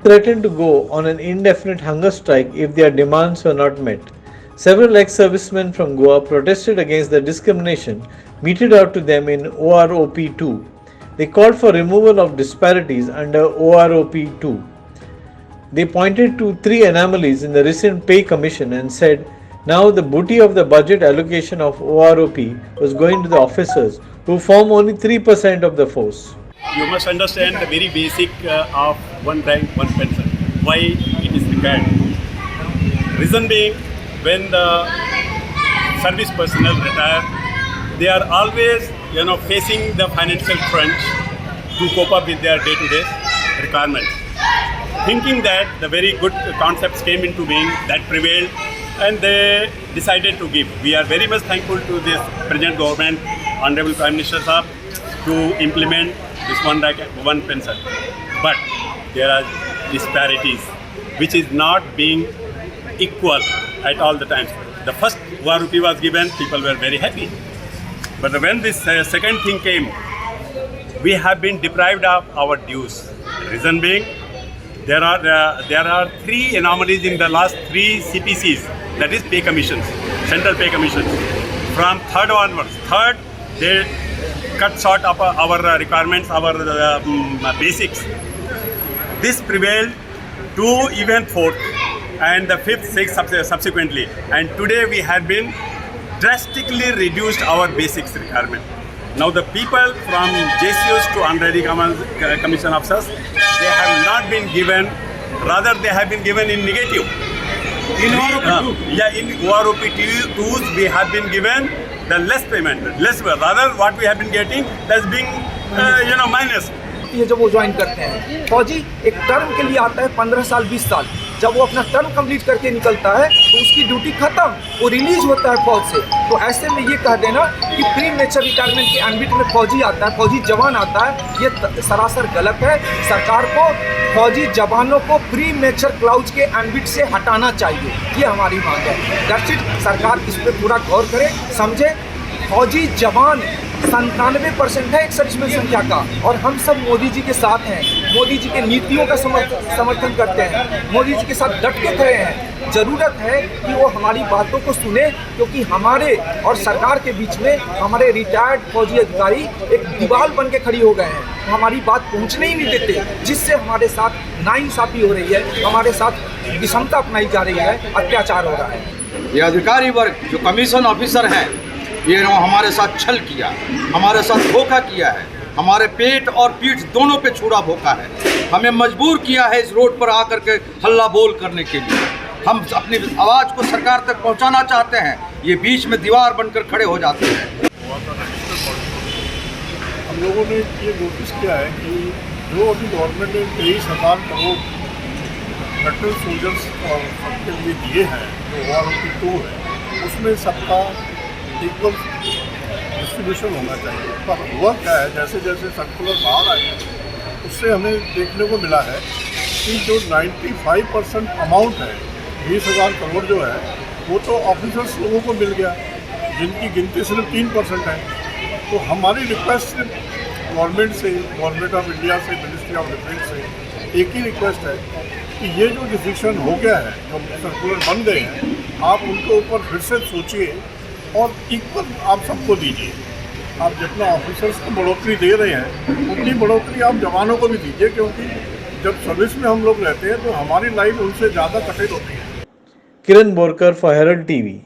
threatened to go on an indefinite hunger strike if their demands were not met. Several ex-servicemen from Goa protested against the discrimination meted out to them in OROP 2. They called for removal of disparities under OROP 2. They pointed to three anomalies in the recent pay commission and said now the booty of the budget allocation of OROP was going to the officers who form only 3% of the force. You must understand the very basic of one rank, one pension. Why it is required? Reason being, when the service personnel retire, they are always facing the financial crunch to cope up with their day-to-day requirements. Thinking that the very good concepts came into being that prevailed, and they decided to give. We are very much thankful to this present government, Honorable Prime Minister Saab, to implement this one rank, one pension. But there are disparities which is not being equal at all the times. The first OROP was given, people were very happy. But when this second thing came, we have been deprived of our dues. Reason being, there are three anomalies in the last three CPCs, that is pay commissions, central pay commissions. From third onwards, third they cut short of our requirements, our basics. This prevailed to even fourth and the fifth, sixth subsequently. And today we have been drastically reduced our basics requirement. Now the people from JCOs to honorary commission officers, they have not been given, rather they have been given in negative. In OROP 2s we have been given the less payment, less, rather what we have been getting that's being minus. ये जब वो join करते हैं, फौजी एक term के लिए आता है 15 साल 20 साल, जब वो अपना टर्म कंप्लीट करके निकलता है तो उसकी ड्यूटी खत्म, वो रिलीज होता है फौज से। तो ऐसे में ये कह देना कि प्री मेचर रिटायरमेंट के एम्बिट में फौजी आता है, फौजी जवान आता है, ये सरासर गलत है। सरकार को फौजी जवानों को प्री मेचर क्लाउज के एम्बिट से हटाना चाहिए, ये हमारी मांग है। That's it. सरकार इस पर पूरा गौर करे, समझे। फौजी जवान 97% है एक सर्विसमैन संख्या का, और हम सब मोदी जी के साथ हैं, मोदी जी के नीतियों का समर्थन करते हैं, मोदी जी के साथ डट के खड़े हैं। ज़रूरत है कि वो हमारी बातों को सुने, क्योंकि हमारे और सरकार के बीच में हमारे रिटायर्ड फौजी अधिकारी एक दीवार बन के खड़ी हो गए हैं, हमारी बात पहुंचने ही नहीं देते, जिससे हमारे साथ नाइंसाफ़ी हो रही है, हमारे साथ विषमता अपनाई जा रही है, अत्याचार हो रहा है। ये अधिकारी वर्ग जो कमीशन ऑफिसर हैं, ये हमारे साथ छल किया, हमारे साथ धोखा किया है, हमारे पेट और पीठ दोनों पे छुरा भोंका है, हमें मजबूर किया है इस रोड पर आकर के हल्ला बोल करने के लिए। हम अपनी आवाज़ को सरकार तक पहुंचाना चाहते हैं, ये बीच में दीवार बनकर खड़े हो जाते हैं। हम लोगों ने ये नोटिस किया है कि जो अभी गवर्नमेंट ने 23,000 करोड़ मेटल सोल्जर्स और सबके लिए दिए हैं, जो OROP 2 है, उसमें सबका इक्वल डिस्ट्रीब्यूशन होना चाहिए। पर हुआ क्या है, जैसे जैसे सर्कुलर बाहर आए हैं उससे हमें देखने को मिला है कि जो 95% अमाउंट है, 20,000 करोड़ जो है, वो तो ऑफिसर्स लोगों को मिल गया, जिनकी गिनती सिर्फ 3% है। तो हमारी रिक्वेस्ट गवर्नमेंट से, गवर्नमेंट ऑफ इंडिया से, मिनिस्ट्री ऑफ डिफेंस से एक ही रिक्वेस्ट है कि ये जो डिसीजन हो गया है, जो सर्कुलर बन गए हैं, आप उनके ऊपर फिर से सोचिए और इक्वल आप सबको दीजिए। आप जितना ऑफिसर्स को बढ़ोतरी दे रहे हैं, उतनी बढ़ोतरी आप जवानों को भी दीजिए, क्योंकि जब सर्विस में हम लोग रहते हैं तो हमारी लाइफ उनसे ज़्यादा कठिन होती है। किरण बोरकर फॉर हेरल्ड टीवी।